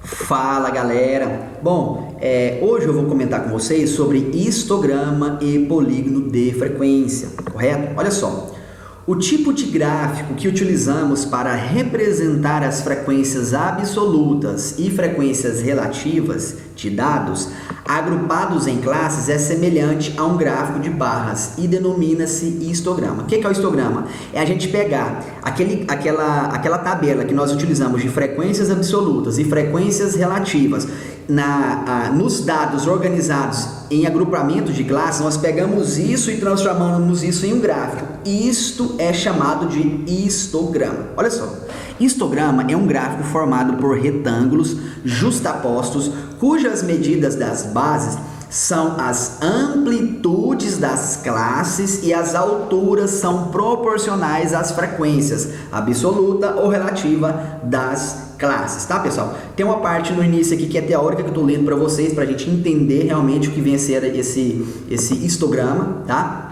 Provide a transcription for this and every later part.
Fala galera! Bom, hoje eu vou comentar com vocês sobre histograma e polígono de frequência, correto? Olha só, o tipo de gráfico que utilizamos para representar as frequências absolutas e frequências relativas de dados agrupados em classes é semelhante a um gráfico de barras e denomina-se histograma. O que é o histograma? É a gente pegar aquela tabela que nós utilizamos de frequências absolutas e frequências relativas nos dados organizados em agrupamentos de classes, nós pegamos isso e transformamos isso em um gráfico. Isto é chamado de histograma. Olha só, histograma é um gráfico formado por retângulos justapostos, cujas medidas das bases são as amplitudes das classes e as alturas são proporcionais às frequências absoluta ou relativa das classes, tá pessoal? Tem uma parte no início aqui que é teórica que eu tô lendo para vocês, para a gente entender realmente o que vem a ser esse histograma, tá?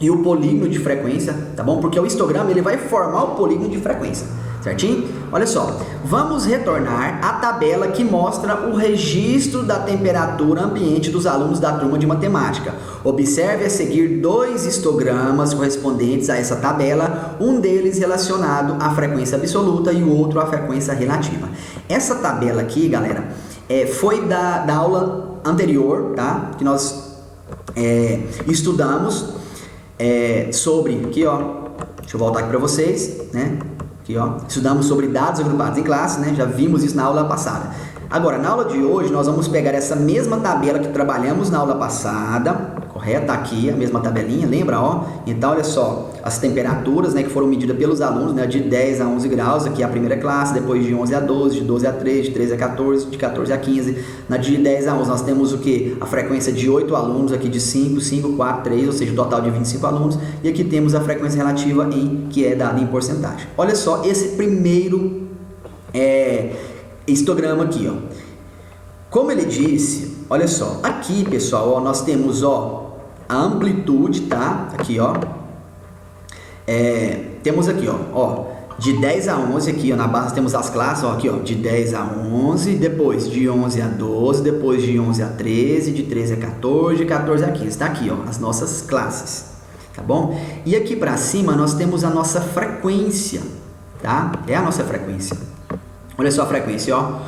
E o polígono de frequência, tá bom? Porque o histograma ele vai formar o polígono de frequência, certinho? Olha só, vamos retornar à tabela que mostra o registro da temperatura ambiente dos alunos da turma de matemática. Observe a seguir dois histogramas correspondentes a essa tabela, um deles relacionado à frequência absoluta e o outro à frequência relativa. Essa tabela aqui, galera, foi da aula anterior, tá? Que nós estudamos sobre, aqui ó, deixa eu voltar aqui para vocês, né? Aqui, ó, estudamos sobre dados agrupados em classe, né? Já vimos isso na aula passada. Agora, na aula de hoje, nós vamos pegar essa mesma tabela que trabalhamos na aula passada, correto? Tá aqui a mesma tabelinha, lembra, ó? Então, olha só, as temperaturas, né, que foram medidas pelos alunos, né, de 10 a 11 graus, aqui é a primeira classe, depois de 11 a 12, de 12 a 13, de 13 a 14, de 14 a 15. Na de 10 a 11, nós temos o que? A frequência de 8 alunos, aqui de 5, 5, 4, 3, ou seja, o total de 25 alunos. E aqui temos a frequência relativa que é dada em porcentagem. Olha só, esse primeiro histograma aqui, ó. Como ele disse, olha só, aqui, pessoal, ó, nós temos, ó, a amplitude, tá? Aqui, ó. Temos aqui, ó, de 10 a 11 aqui, ó, na base temos as classes, ó, aqui, ó, de 10 a 11, depois de 11 a 12, depois de 11 a 13, de 13 a 14, de 14 a 15, tá aqui, ó, as nossas classes, tá bom? E aqui para cima nós temos a nossa frequência, tá? É a nossa frequência. Olha só a frequência, ó,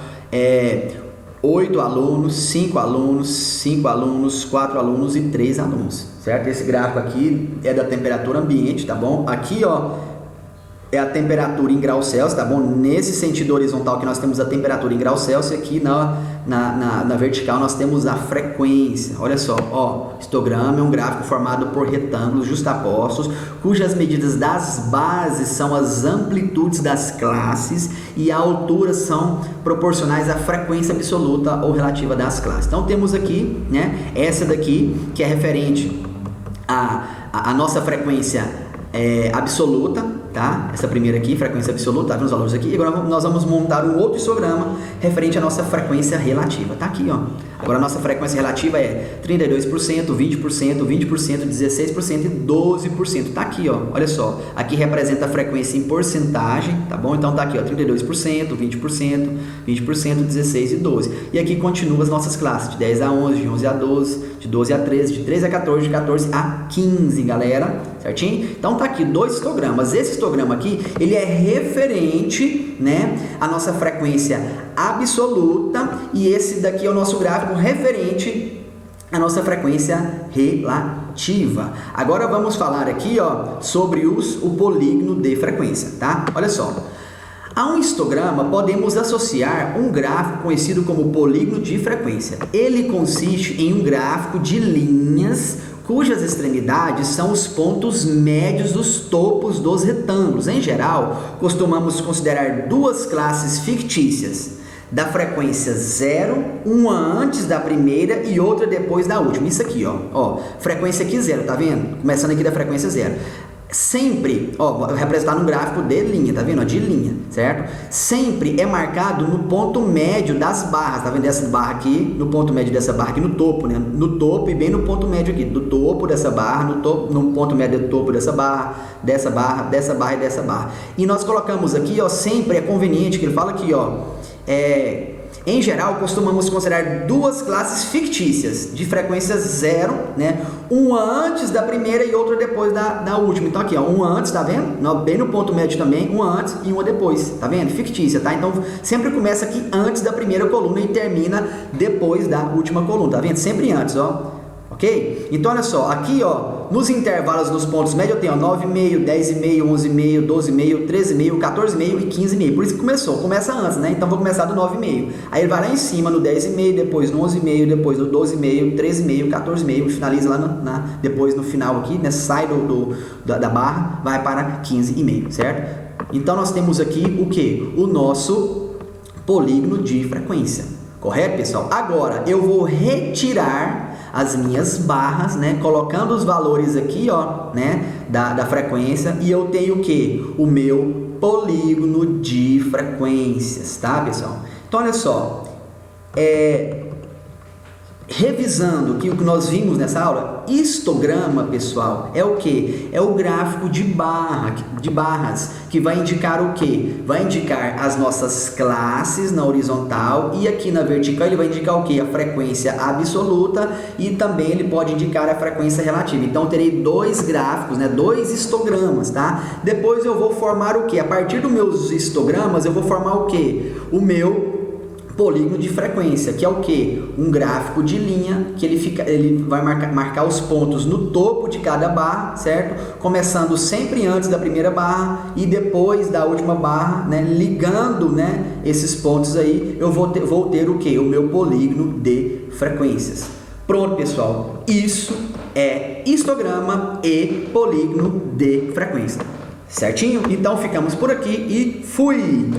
8 alunos, 5 alunos, 5 alunos, 4 alunos e 3 alunos, certo? Esse gráfico aqui é da temperatura ambiente, tá bom? Aqui, ó, é a temperatura em graus Celsius, tá bom? Nesse sentido horizontal que nós temos a temperatura em graus Celsius, aqui na vertical nós temos a frequência. Olha só, ó, histograma é um gráfico formado por retângulos justapostos, cujas medidas das bases são as amplitudes das classes e a altura são proporcionais à frequência absoluta ou relativa das classes. Então temos aqui, né, essa daqui que é referente à nossa frequência absoluta, tá? Essa primeira aqui, frequência absoluta, tá vendo os valores aqui? Agora nós vamos montar um outro histograma referente à nossa frequência relativa, tá aqui, ó. Agora a nossa frequência relativa é 32%, 20%, 20%, 16% e 12%, tá aqui, ó. Olha só, aqui representa a frequência em porcentagem, tá bom? Então tá aqui, ó, 32%, 20%, 20%, 16 e 12. E aqui continua as nossas classes, de 10 a 11, de 11 a 12, de 12 a 13, de 13 a 14, de 14 a 15, galera, certinho? Então tá aqui dois histogramas. Esse histograma aqui, ele é referente, né, à nossa frequência absoluta, e esse daqui é o nosso gráfico referente à nossa frequência relativa. Agora vamos falar aqui, ó, sobre o polígono de frequência, tá? Olha só. A um histograma podemos associar um gráfico conhecido como polígono de frequência. Ele consiste em um gráfico de linhas cujas extremidades são os pontos médios dos topos dos retângulos. Em geral, costumamos considerar duas classes fictícias, da frequência 0, uma antes da primeira e outra depois da última. Isso aqui, ó, frequência aqui 0, tá vendo? Começando aqui da frequência 0. Sempre, ó, representar no gráfico de linha, tá vendo? Ó, de linha, certo? Sempre é marcado no ponto médio das barras, tá vendo? Essa barra aqui, no ponto médio dessa barra aqui no topo, né? No topo e bem no ponto médio aqui, do topo dessa barra, no ponto médio do topo dessa barra, dessa barra, dessa barra e dessa barra. E nós colocamos aqui, ó, sempre é conveniente, que ele fala aqui, ó, Em geral, costumamos considerar duas classes fictícias, de frequência zero, né? Uma antes da primeira e outra depois da última. Então aqui, ó, uma antes, tá vendo? Bem no ponto médio também, uma antes e uma depois, tá vendo? Fictícia, tá? Então sempre começa aqui antes da primeira coluna e termina depois da última coluna, tá vendo? Sempre antes, ó. Ok? Então olha só, aqui ó, nos intervalos dos pontos médios eu tenho 9,5, 10,5, 11,5, 12,5, 13,5, 14,5 e 15,5. Por isso que começa antes, né? Então vou começar do 9,5. Aí ele vai lá em cima no 10,5, depois no 11,5, depois no 12,5, 13,5, 14,5 e finaliza lá depois no final aqui, né? Sai da barra, vai para 15,5, certo? Então nós temos aqui o que? O nosso polígono de frequência. Correto, pessoal? Agora eu vou retirar as minhas barras, né, colocando os valores aqui, ó, né, da frequência, e eu tenho o que? O meu polígono de frequências, tá, pessoal? Então, olha só, revisando aqui o que nós vimos nessa aula, histograma, pessoal, é o que? É o gráfico de barras, que vai indicar o que? Vai indicar as nossas classes na horizontal, e aqui na vertical ele vai indicar o que? A frequência absoluta, e também ele pode indicar a frequência relativa. Então, eu terei dois gráficos, né? Dois histogramas, tá? Depois eu vou formar o que? A partir dos meus histogramas, eu vou formar o que? O meu polígono de frequência, que é o que? Um gráfico de linha, que ele vai marcar os pontos no topo de cada barra, certo? Começando sempre antes da primeira barra e depois da última barra, né? Ligando, né, esses pontos aí, eu vou ter o que? O meu polígono de frequências. Pronto, pessoal, isso é histograma e polígono de frequência. Certinho? Então ficamos por aqui e fui!